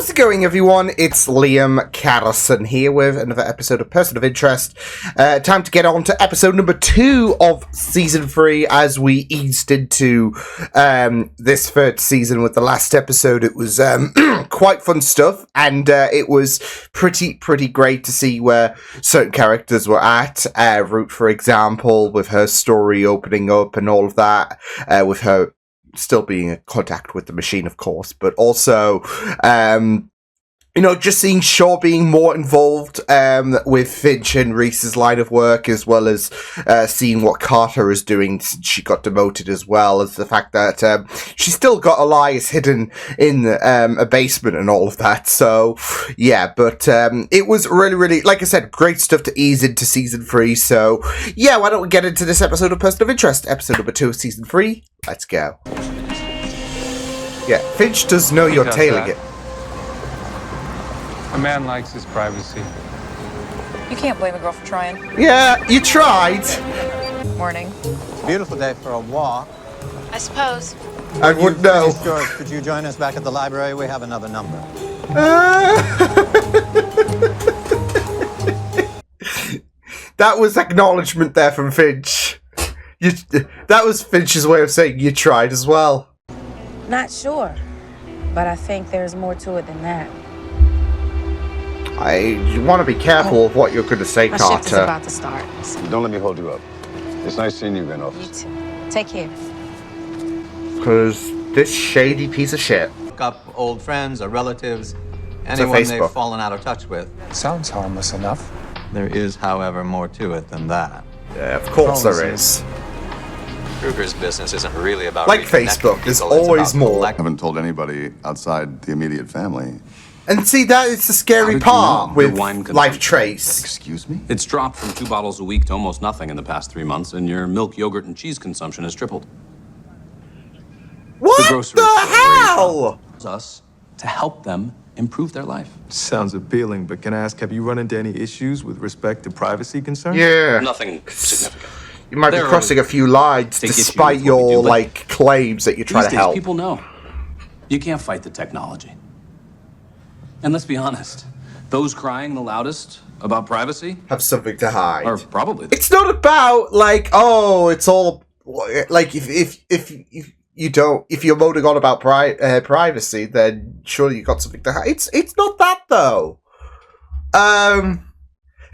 How's it going, everyone? It's Liam Catterson here with another episode of Person of Interest. Time to get on to episode number 2 of season 3 as we eased into this third season with the last episode. It was quite fun stuff, and it was pretty great to see where certain characters were at. Root, for example, with her story opening up and all of that, with her still being in contact with the machine, of course, but also, just seeing Shaw being more involved with Finch and Reese's line of work, as well as seeing what Carter is doing since she got demoted, as well as the fact that she's still got Elias hidden in a basement and all of that. So, yeah, but it was really, like I said, great stuff to ease into season 3. So, yeah, why don't we get into this episode of Person of Interest, episode number 2 of season 3. Let's go. Yeah, Finch does know you're tailing it. A man likes his privacy. You can't blame a girl for trying. Yeah, you tried. Morning. Beautiful day for a walk. I suppose. I would know. George, could you join us back at the library? We have another number. That was acknowledgement there from Finch. That was Finch's way of saying you tried as well. Not sure, but I think there's more to it than that. I want to be careful of what you're going to say, My Carter. shift is about to start. Don't let me hold you up. It's nice seeing you again, You officer. too. Take care. Because this shady piece of shit. Look up old friends or relatives, anyone Facebook. they've fallen out of touch with. Sounds harmless enough. There is, however, more to it than that. Yeah, of course there is. Kruger's business isn't really about Like reconnecting Facebook, there's people, it's always about more. I haven't told anybody outside the immediate family. And see, that is the scary How did you part know? with Your wine consumption. Life Trace. Excuse me? It's dropped from 2 bottles a week to almost nothing in the past 3 months, and your milk, yogurt, and cheese consumption has tripled. What grocery the store where you're hell? It's us to help them improve their life. Sounds appealing, but can I ask, have you run into any issues with respect to privacy concerns? Yeah. Nothing significant. You might be There crossing are a few lines big issues despite with what we your, do, but claims that you're trying These to days, help. people know. You can't fight the technology. And let's be honest, those crying the loudest about privacy Have something to hide. are probably the It's not about, it's all, if you're moaning on about privacy, then surely you got something to hide. It's not that, though.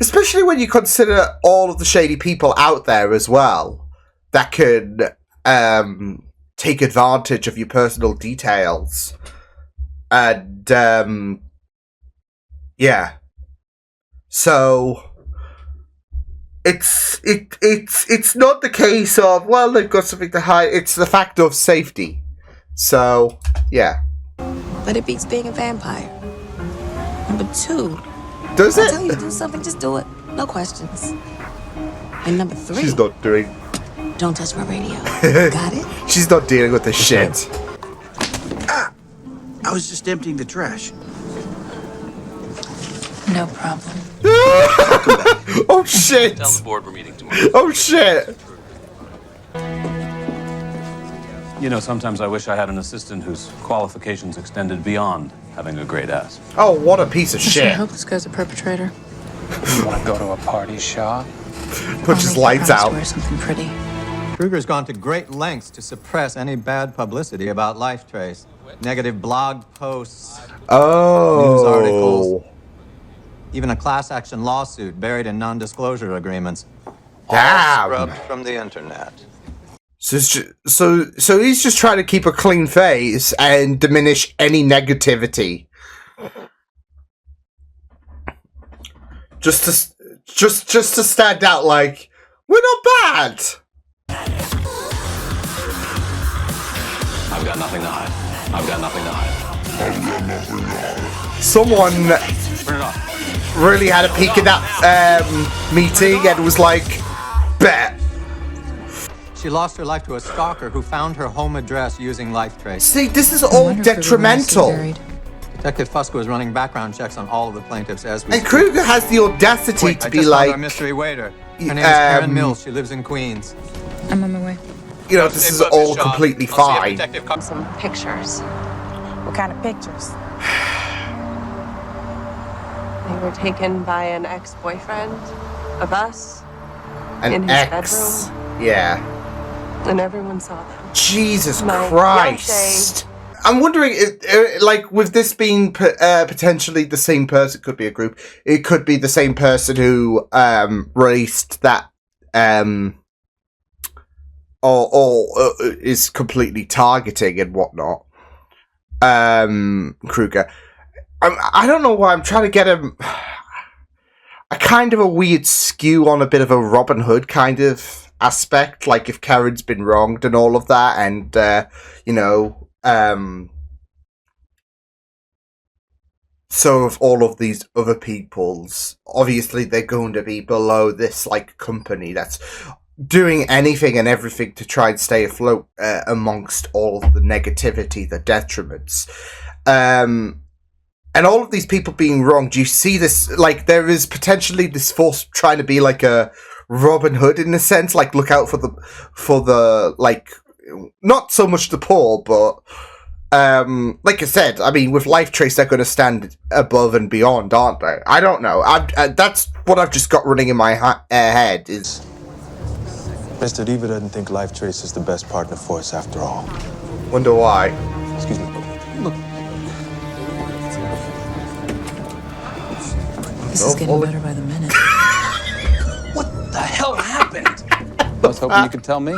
Especially when you consider all of the shady people out there as well that could take advantage of your personal details. And, yeah. So it's not the case of, well, they've got something to hide. It's the fact of safety. So, yeah. But it beats being a vampire. Number 2, Does I tell you it? to do something, just do it. No questions. And number 3, She's not doing. don't touch my radio. Got it? She's not dealing with this shit. I was just emptying the trash. No problem. Oh shit! Tell the board we're meeting tomorrow. Oh shit! You know, sometimes I wish I had an assistant whose qualifications extended beyond having a great ass. Oh, what a piece of I shit! hope this guy's a perpetrator. You want to go to a party, Shaw? Puts his lights out. Wear something pretty. Kruger's gone to great lengths to suppress any bad publicity about Life Trace. Negative blog posts, Oh. news articles, even a class action lawsuit buried in non-disclosure agreements. Damn. All scrubbed from the internet. So he's just trying to keep a clean face and diminish any negativity. Just to stand out like, we're not bad. I've got nothing to hide. I've got nothing to hide. Someone Turn it off. really had a peek at that meeting and was like, bet. She lost her life to a stalker who found her home address using Life Trace. See, this is all detrimental. Detective Fusco is running background checks on all of the plaintiffs as we And speak. Kruger has the audacity Wait, to I be just found like, our mystery waiter. Her name is Karen um, Mills. She lives in Queens. I'm on my way. this is all completely fine. Some pictures. What kind of pictures? They were taken by an ex-boyfriend of us in An his ex. bedroom, Yeah. and everyone saw them. Jesus My Christ. I'm wondering, like, with this being potentially the same person, could be a group, it could be the same person who released that, or is completely targeting and whatnot. Kruger. I don't know why I'm trying to get him. A kind of a weird skew on a bit of a Robin Hood kind of aspect, like if Karen's been wronged and all of that, and you know, so of all of these other people's, obviously they're going to be below this like company that's doing anything and everything to try and stay afloat amongst all of the negativity, the detriments. And all of these people being wrong, do you see this, like, there is potentially this force trying to be like a Robin Hood in a sense, like, look out for the, like, not so much the poor, but, like I said, I mean, with Life Trace, they're going to stand above and beyond, aren't they? I don't know. That's what I've just got running in my head, is... Mr. Diva doesn't think Life Trace is the best partner for us after all. Wonder why. Excuse me. Look. This is getting better by the minute. What the hell happened? I was hoping you could tell me.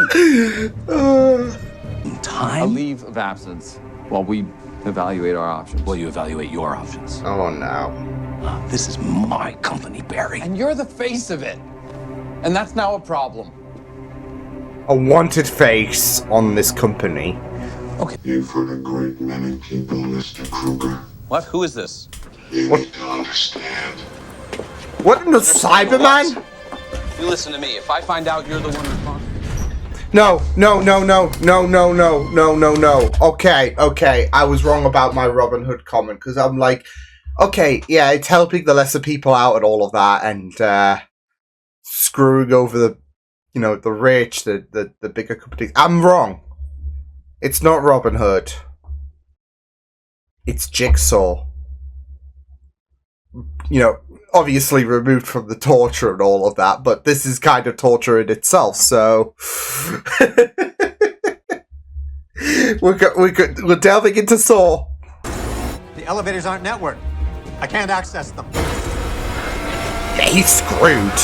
A leave of absence while we evaluate our options. Well, you evaluate your options. Oh, no. This is my company, Barry. And you're the face of it. And that's now a problem. A wanted face on this company. Okay. You've hurt a great many people, Mr. Kruger. What? Who is this? You need to understand. What in the Cyberman? You listen to me. If I find out you're the one responsible. No. Okay. I was wrong about my Robin Hood comment, because I'm like, okay, yeah, it's helping the lesser people out and all of that, and screwing over the, you know, the rich, the bigger companies. I'm wrong. It's not Robin Hood. It's Jigsaw. You know, obviously removed from the torture and all of that, but this is kind of torture in itself, so... we're delving into Saw. The elevators aren't networked. I can't access them. Yeah, he's screwed.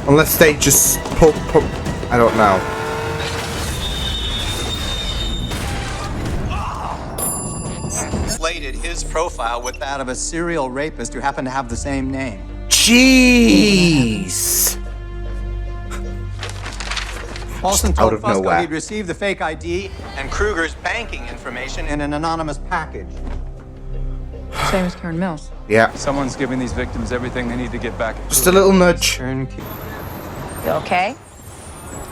Unless they just put I don't know. Slated his profile with that of a serial rapist who happened to have the same name. Jeez. Paulson Out told of Fusco nowhere. he'd received the fake ID and Kruger's banking information in an anonymous package. Same as Karen Mills. Yeah. Someone's giving these victims everything they need to get back. Just a little nudge. Turnkey. You okay?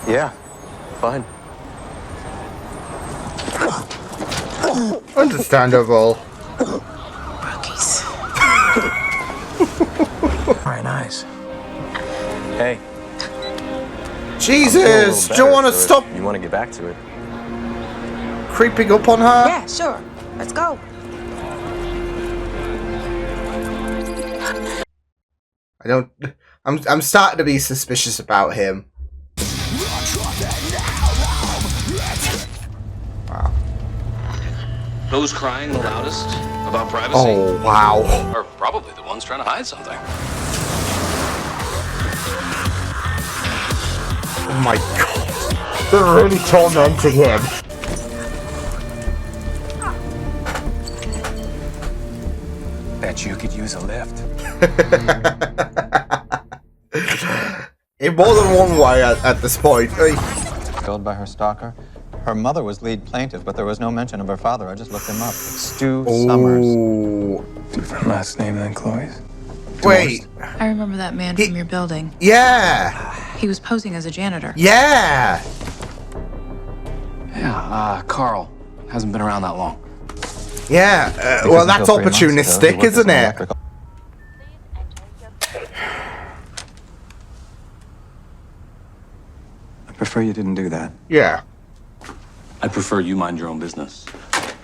Yeah, fine. Understandable. Rookies. Very nice. Hey, Jesus! Do you want to stop You want to get back to it? creeping up on her? Yeah, sure. Let's go. I don't... I'm starting to be suspicious about him. Wow. Those crying the loudest about privacy Oh, wow. are probably the ones trying to hide something. Oh my god. They're really tormenting him. bet you could use a lift. In more than one way at this point. Killed by her stalker. Her mother was lead plaintiff, but there was no mention of her father. I just looked him up. Stu Summers. Ooh. Different last name than Chloe's. Wait. I remember that man from your building. Yeah. He was posing as a janitor. Yeah. Yeah, Carl hasn't been around that long. Yeah. Well, that's opportunistic, isn't it? I prefer you didn't do that. Yeah. I prefer you mind your own business.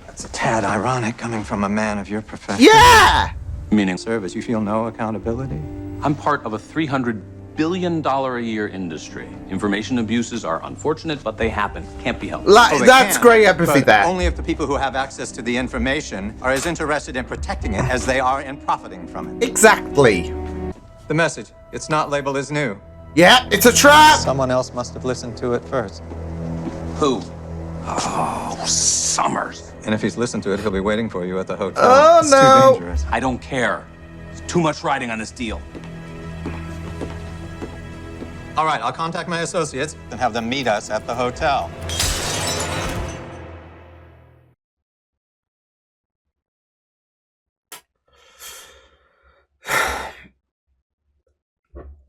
That's a tad ironic coming from a man of your profession. Yeah. Meaning, Service, you feel no accountability? I'm part of a $300 billion a year industry. Information abuses are unfortunate, but they happen. Can't be helped. Oh, they That's can, great empathy but there. only if the people who have access to the information are as interested in protecting it as they are in profiting from it. Exactly. The message, it's not labeled as new. Yeah, it's a trap! Someone else must have listened to it first. Who? Oh, Summers. And if he's listened to it, he'll be waiting for you at the hotel. Oh, It's no. too dangerous. I don't care. There's too much riding on this deal. All right, I'll contact my associates and have them meet us at the hotel.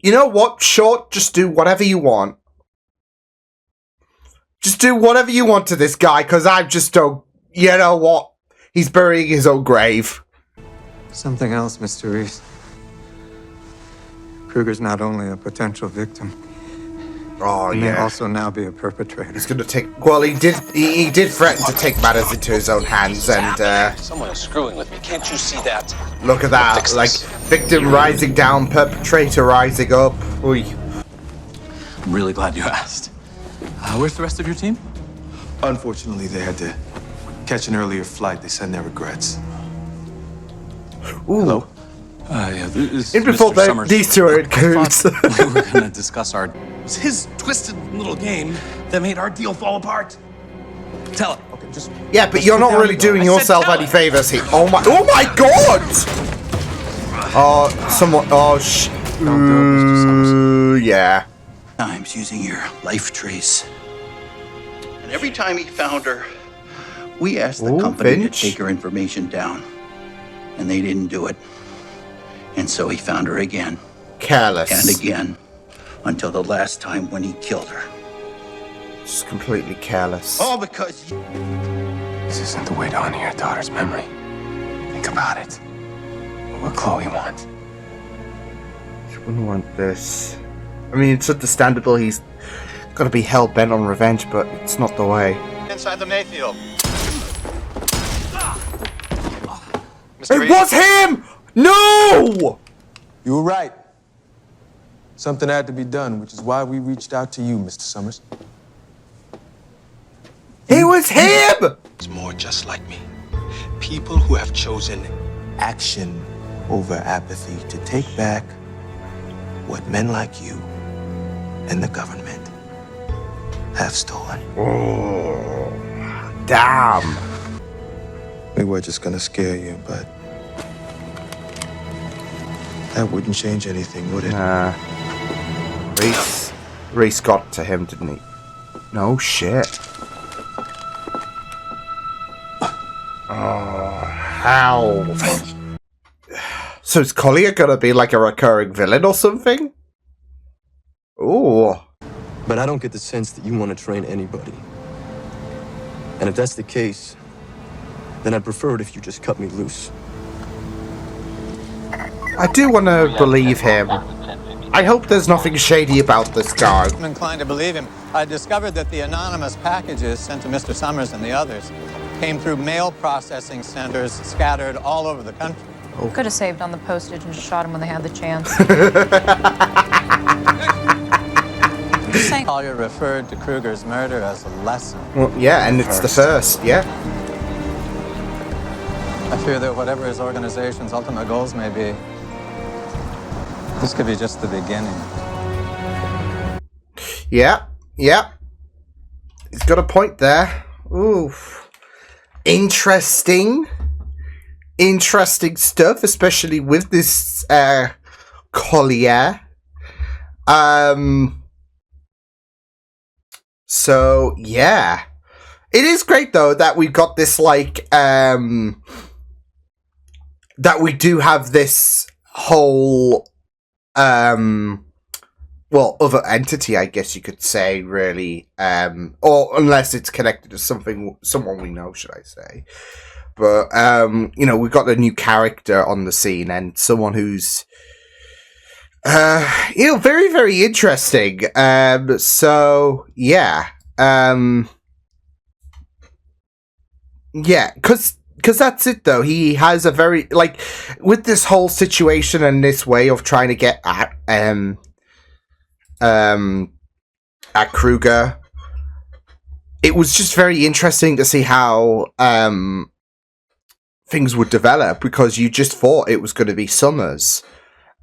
You know what? Short, just do whatever you want. Just do whatever you want to this guy, because I just don't... You know what? He's burying his own grave. Something else, Mr. Reese. Kruger's not only a potential victim, Oh, he may yeah. also now be a perpetrator. He's gonna take... Well, he did threaten to take matters into his own hands, and, Someone is screwing with me. Can't you see that? look at that. Like, victim rising down, perpetrator rising up. Oy. I'm really glad you asked. Where's the rest of your team? Unfortunately, they had to catch an earlier flight. They send their regrets. Ooh. Hello? Yeah, this In is before Mr. Summers. these two are in I thought cahoots. we were going to discuss our... It was his twisted little game that made our deal fall apart. Tell it. Okay, just... Yeah, but you're not really doing I said yourself tell any it. favors here. Oh my god! Oh, someone... Oh, Don't do it, Mr. Summers. yeah. Times using your life trace. And every time he found her, we asked the Ooh, company Finch. to take her information down. And they didn't do it. And so he found her again Careless. and again until the last time when he killed her. Just completely careless. All because you... This isn't the way to honor your daughter's memory. Think about it. What Chloe wants. She wouldn't want this. I mean, it's understandable he's got to be hell-bent on revenge, but it's not the way. Inside the Mayfield. It was him! No! You were right. Something had to be done, which is why we reached out to you, Mr. Summers. It was him! It's more just like me. People who have chosen Action over apathy to take back what men like you and the government have stolen. Oh, damn. We were just gonna scare you, but that wouldn't change anything, would it? Reese got to him, didn't he? No shit. Oh, how? So is Collier gonna be like a recurring villain or something? Ooh. But I don't get the sense that you want to train anybody. And if that's the case, then I'd prefer it if you just cut me loose. I do want to believe him. I hope there's nothing shady about this guy. I'm inclined to believe him. I discovered that the anonymous packages sent to Mr. Summers and the others came through mail processing centers scattered all over the country. Could have saved on the postage and just shot him when they had the chance. Collier referred to Kruger's murder as a lesson. Well, yeah, and it's the first, yeah. I fear that whatever his organization's ultimate goals may be, this could be just the beginning. Yeah, yeah. He's got a point there. Ooh. Interesting. Interesting stuff, especially with this Collier. So yeah. It is great though that we've got this like that we do have this whole well, other entity, I guess you could say, really, or unless it's connected to someone we know, should I say? But you know, we've got a new character on the scene and someone who's, you know, very, very interesting. So yeah, yeah, because because that's it though. He has a very, like, with this whole situation and this way of trying to get at Kruger, it was just very interesting to see how things would develop, because you just thought it was going to be Summers,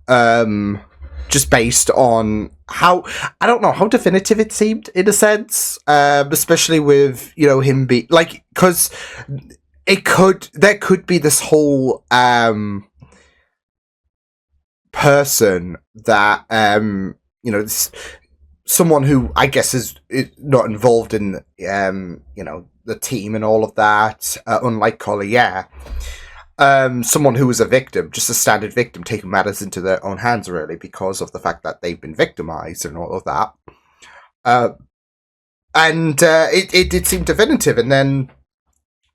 just based on how, I don't know, how definitive it seemed in a sense, especially with, you know, him be like, because there could be this whole person that you know, this, someone who I guess is not involved in you know, the team and all of that, unlike Collier. Someone who was a victim, just a standard victim, taking matters into their own hands, really, because of the fact that they've been victimized and all of that. And it did seem definitive, and then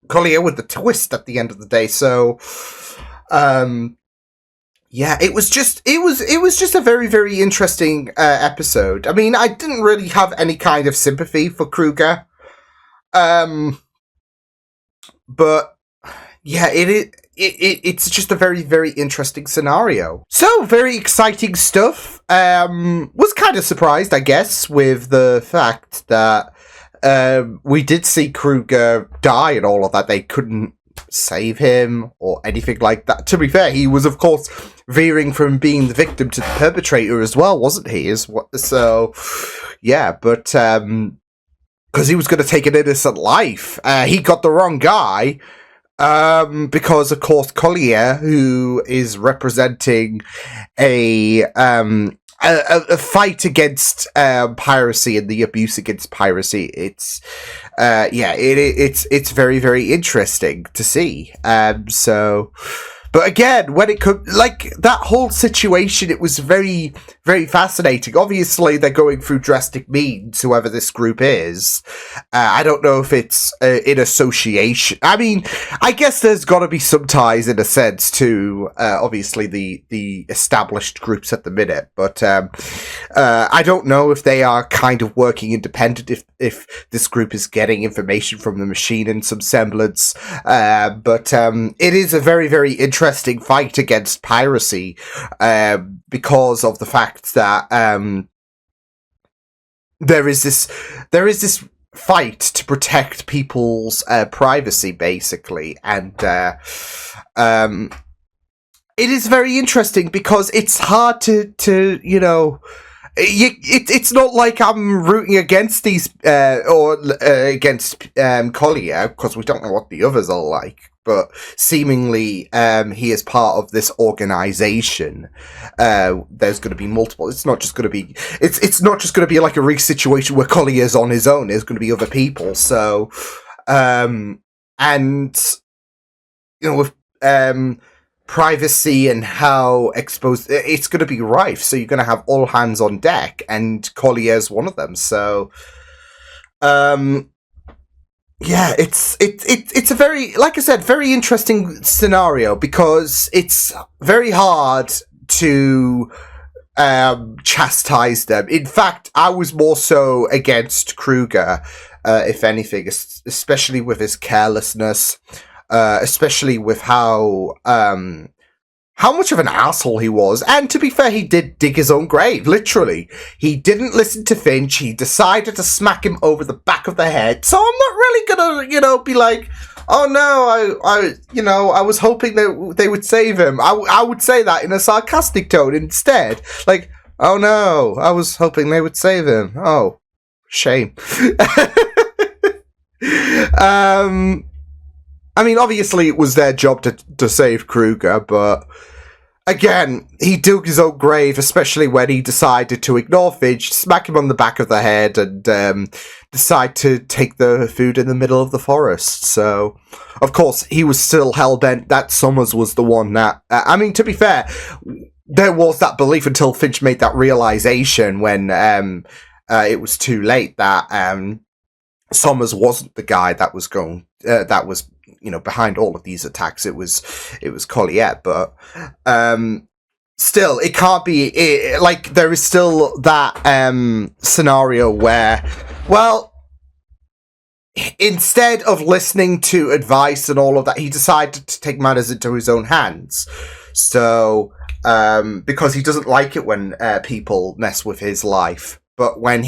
Collier with the twist at the end of the day. So, yeah, it was just a very, very interesting episode. I mean, I didn't really have any kind of sympathy for Kruger, but yeah, it's just a very, very interesting scenario. So, very exciting stuff. Was kind of surprised, I guess, with the fact that we did see Kruger die and all of that. They couldn't save him or anything like that. To be fair, he was, of course, veering from being the victim to the perpetrator as well, wasn't he? So, yeah, but because he was going to take an innocent life, he got the wrong guy. Because of course Collier, who is representing a fight against piracy and the abuse against piracy, it's very, very interesting to see. So, but again, when it could, like, that whole situation, it was very, very fascinating. Obviously, they're going through drastic means, whoever this group is. I don't know if it's in association. I mean, I guess there's got to be some ties, in a sense, to obviously the established groups at the minute. But I don't know if they are kind of working independent, if this group is getting information from the machine in some semblance. But it is a very, very interesting fight against piracy, because of the fact that there is this fight to protect people's privacy, basically, and it is very interesting because it's hard to you know. It's not like I'm rooting against these or against Collier, because we don't know what the others are like. But seemingly, he is part of this organization. There's going to be multiple. It's not just going to be. It's not just going to be like a Reese situation where Collier's on his own. There's going to be other people. So, and you know, with privacy and how exposed it's going to be rife. So you're going to have all hands on deck, and Collier's one of them. So, yeah, it's a very, like I said, very interesting scenario, because it's very hard to chastise them. In fact, I was more so against Kruger, if anything, especially with his carelessness. Especially with how much of an asshole he was. And to be fair, he did dig his own grave, literally. He didn't listen to Finch. He decided to smack him over the back of the head. So I'm not really gonna, you know, be like, oh no, I was hoping that they would save him. I would say that in a sarcastic tone instead. Like, oh no, I was hoping they would save him. Oh, shame. I mean, obviously it was their job to save Kruger, but again, he dug his own grave, especially when he decided to ignore Finch, smack him on the back of the head, and decide to take the food in the middle of the forest. So, of course, he was still hell-bent that Summers was the one that... I mean, to be fair, there was that belief until Finch made that realization when it was too late that Summers wasn't the guy that was going... that was, you know, behind all of these attacks. It was Collier, but still, it can't be like there is still that scenario where, well, instead of listening to advice and all of that, he decided to take matters into his own hands. So, because he doesn't like it when people mess with his life. But when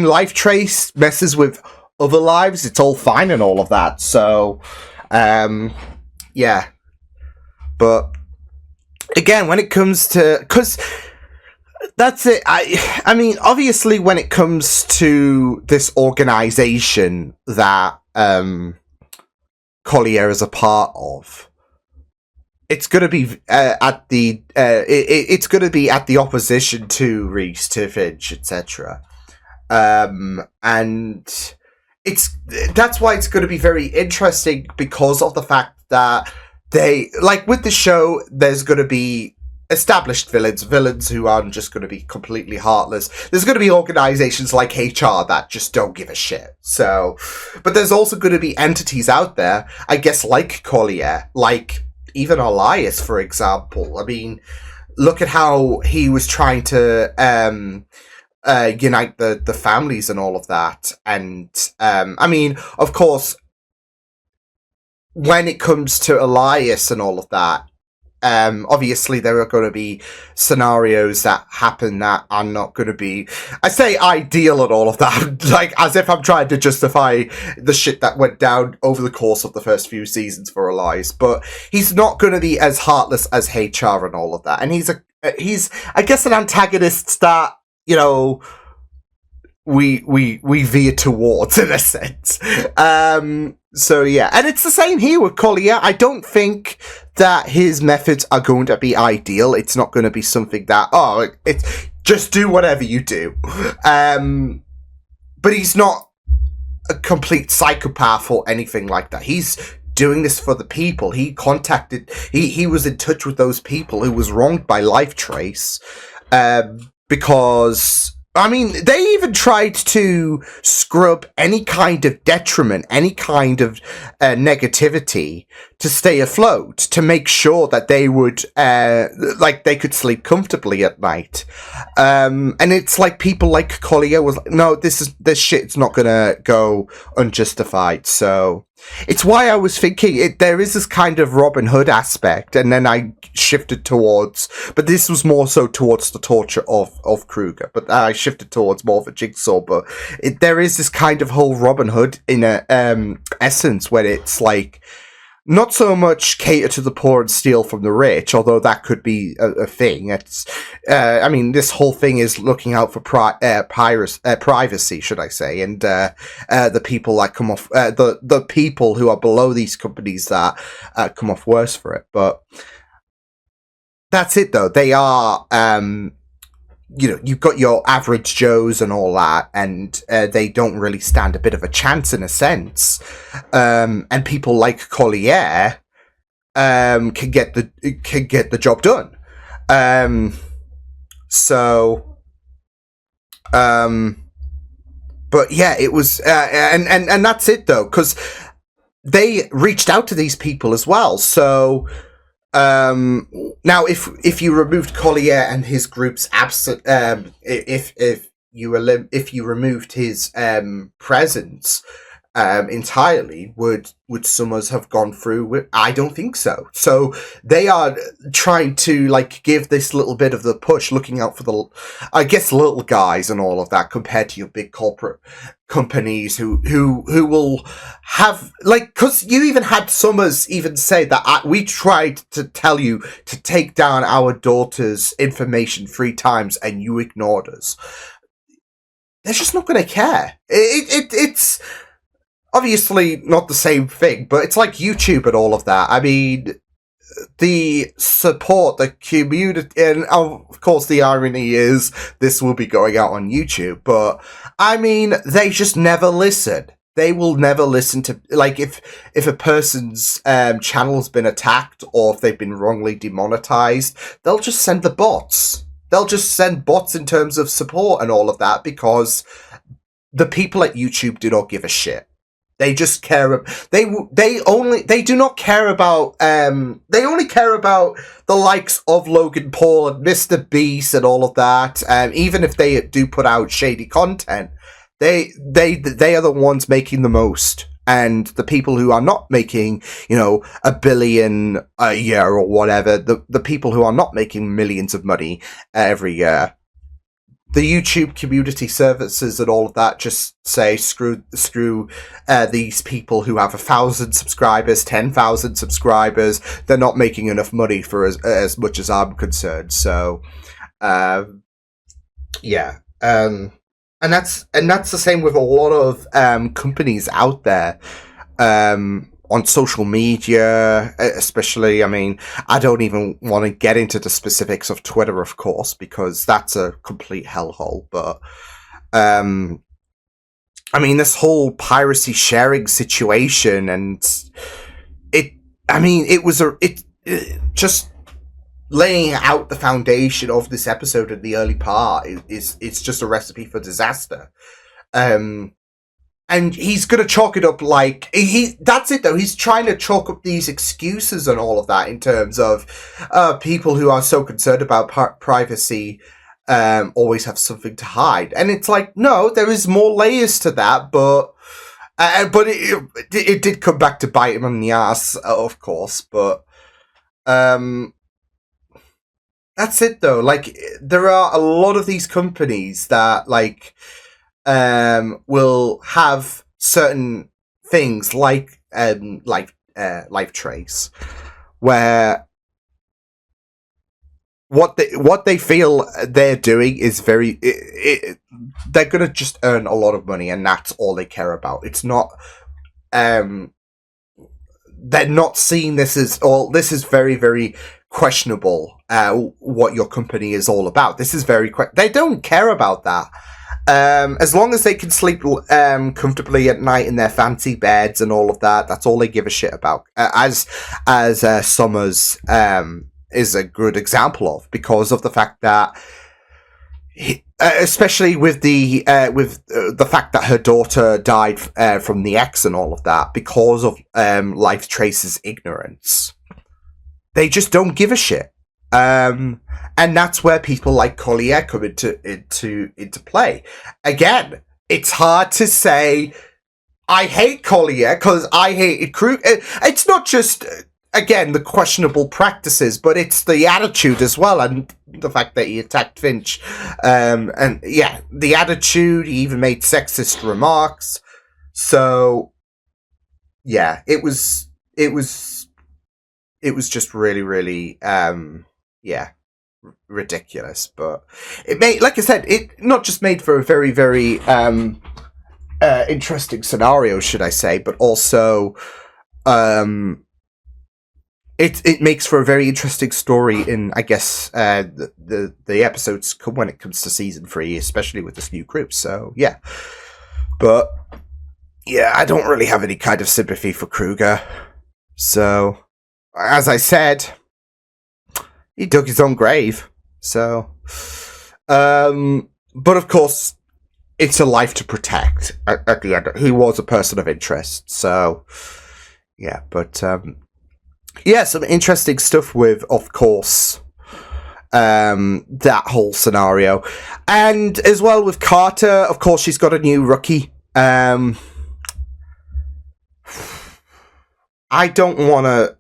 Life Trace messes with other lives, it's all fine and all of that. So, yeah. But again, when it comes to, because that's it. I mean, obviously, when it comes to this organization that Collier is a part of, it's going to be it's going to be at the opposition to Reese, to Finch, etc. And that's why it's going to be very interesting, because of the fact that they, like with the show, there's going to be established villains who aren't just going to be completely heartless. There's going to be organizations like HR that just don't give a shit. So, but there's also going to be entities out there, I guess, like Collier, like even Elias, for example. I mean, look at how he was trying to unite the families and all of that. And I mean, of course, when it comes to Elias and all of that, obviously there are going to be scenarios that happen that are not going to be, I say, ideal and all of that, like as if I'm trying to justify the shit that went down over the course of the first few seasons for Elias, but he's not going to be as heartless as HR and all of that, and he's I guess an antagonist that, you know, we veer towards, in a sense. So yeah, and it's the same here with Collier. I don't think that his methods are going to be ideal. It's not going to be something that, it's just do whatever you do. But he's not a complete psychopath or anything like that. He's doing this for the people. He was in touch with those people who was wronged by Life Trace, because, I mean, they even tried to scrub any kind of detriment, any kind of negativity to stay afloat, to make sure that they would, they could sleep comfortably at night. And it's like people like Collier was like, no, this shit's not gonna go unjustified. So it's why I was thinking there is this kind of Robin Hood aspect, and then I shifted towards, but this was more so towards the torture of Kruger, but I shifted towards more of a Jigsaw, but there is this kind of whole Robin Hood in a essence, where it's like, not so much cater to the poor and steal from the rich, although that could be a thing. It's, I mean, this whole thing is looking out for privacy, should I say, and the people that come off, the people who are below these companies that come off worse for it. But that's it, though. They are, you know, you've got your average Joes and all that, and they don't really stand a bit of a chance, in a sense. And people like Collier can get the job done. But yeah, it was, and that's it, though, because they reached out to these people as well. So now if you removed Collier and his group's if you removed his presence entirely, would Summers have gone through with? I don't think so. So they are trying to give this little bit of the push, looking out for the, I guess, little guys and all of that, compared to your big corporate companies who will have, because you even had Summers even say that we tried to tell you to take down our daughter's information 3 times and you ignored us. They're just not going to care. It's obviously not the same thing, but it's like YouTube and all of that. I mean, the support, the community, and of course the irony is this will be going out on YouTube, but I mean, they just never listen. They will never listen to, if a person's channel's been attacked, or if they've been wrongly demonetized, they'll just send the bots. They'll just send bots in terms of support and all of that, because the people at YouTube do not give a shit. They just care. They do not care about. They only care about the likes of Logan Paul and Mr. Beast and all of that. Even if they do put out shady content, They are the ones making the most. And the people who are not making, $1 billion a year or whatever, the people who are not making millions of money every year, the YouTube community services and all of that just say screw these people who have 1,000 subscribers, 10,000 subscribers. They're not making enough money for as much as I'm concerned. So, yeah, and that's the same with a lot of companies out there. On social media, especially. I mean, I don't even want to get into the specifics of Twitter, of course, because that's a complete hellhole. But, I mean, this whole piracy sharing situation, and just laying out the foundation of this episode in the early part is just a recipe for disaster. And he's going to chalk it up like... That's it, though. He's trying to chalk up these excuses and all of that in terms of people who are so concerned about privacy always have something to hide. And it's like, no, there is more layers to that, but it did come back to bite him in the ass, of course. But that's it, though. Like, there are a lot of these companies that, like... will have certain things like Life Trace, where what they feel they're doing is very they're gonna just earn a lot of money, and that's all they care about. It's not they're not seeing this as all. This is very, very questionable. What your company is all about. This is very they don't care about that. As long as they can sleep comfortably at night in their fancy beds and all of that, that's all they give a shit about. As Summers is a good example of, because of the fact that, especially with the fact that her daughter died from the ex and all of that, because of Life Trace's ignorance, they just don't give a shit. And that's where people like Collier come into play. Again, it's hard to say I hate Collier because I hated Kruger. It's not just, again, the questionable practices, but it's the attitude as well, and the fact that he attacked Finch. And yeah, the attitude, he even made sexist remarks. So yeah, it was just really, really, ridiculous. But it made, like I said, it not just made for a very, very interesting scenario, should I say, but also it makes for a very interesting story in, I guess, the episodes when it comes to season 3, especially with this new group. So yeah, but yeah, I don't really have any kind of sympathy for Kruger. So as I said, he dug his own grave. So, but of course, it's a life to protect at the end. He was a person of interest. So, yeah, but, yeah, some interesting stuff with, of course, that whole scenario. And as well with Carter, of course, she's got a new rookie. I don't want to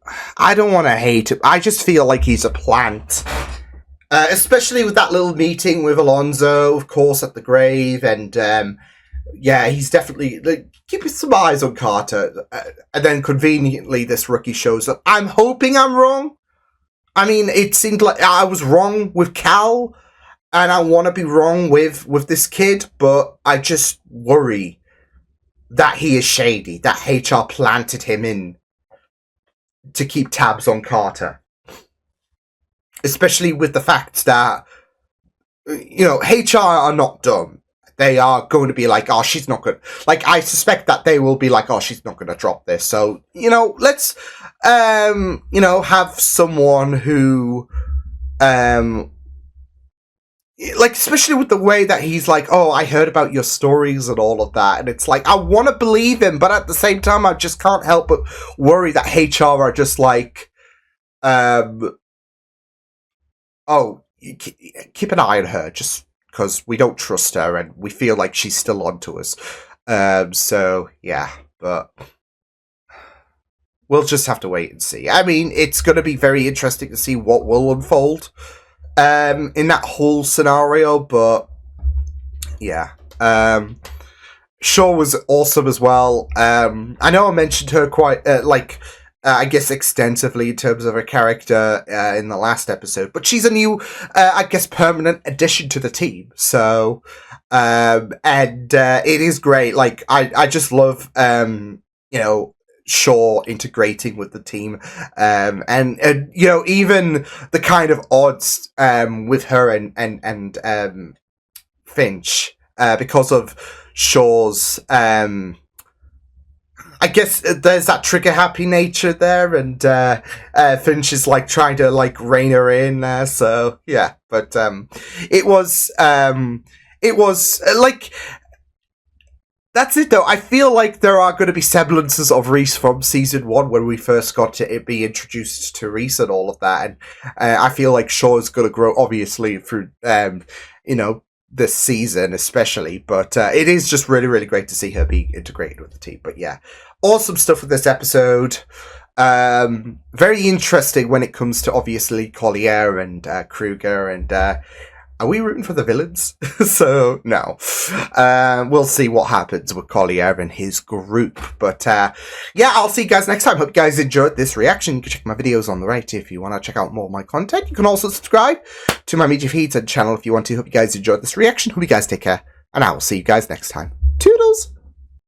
hate him. I just feel like he's a plant. Especially with that little meeting with Alonzo, of course, at the grave. And, yeah, he's definitely... keeping some eyes on Carter. And then, conveniently, this rookie shows up. I'm hoping I'm wrong. I mean, it seemed like I was wrong with Cal. And I want to be wrong with this kid. But I just worry that he is shady. That HR planted him in to keep tabs on Carter. Especially with the fact that, HR are not dumb. They are going to be like, oh, she's not good. Like, I suspect that they will be like, oh, she's not going to drop this. So, let's, have someone who, especially with the way that he's like, oh, I heard about your stories and all of that. And it's like, I want to believe him, but at the same time, I just can't help but worry that HR are just like, oh, keep an eye on her. Just because we don't trust her and we feel like she's still onto us. So yeah, but we'll just have to wait and see. I mean, it's going to be very interesting to see what will unfold in that whole scenario, but yeah. Shaw was awesome as well. I know I mentioned her quite, I guess extensively in terms of her character in the last episode, but she's a new, I guess, permanent addition to the team. So, and it is great. Like, I just love, Shaw integrating with the team, and even the kind of odds with her and Finch, because of Shaw's, I guess there's that trigger happy nature there, and Finch is like trying to like rein her in there. So yeah, but it was like, that's it though. I feel like there are going to be semblances of Reese from season 1 when we first got to it be introduced to Reese and all of that, and I feel like Shaw is going to grow obviously through this season especially, but it is just really, really great to see her being integrated with the team. But yeah, awesome stuff with this episode. Very interesting when it comes to obviously Collier and Kruger, and are we rooting for the villains? So no, we'll see what happens with Collier and his group. But yeah, I'll see you guys next time. Hope you guys enjoyed this reaction. You can check my videos on the right if you want to check out more of my content. You can also subscribe to my media feeds and channel if you want to. Hope you guys enjoyed this reaction. Hope you guys take care, and I will see you guys next time.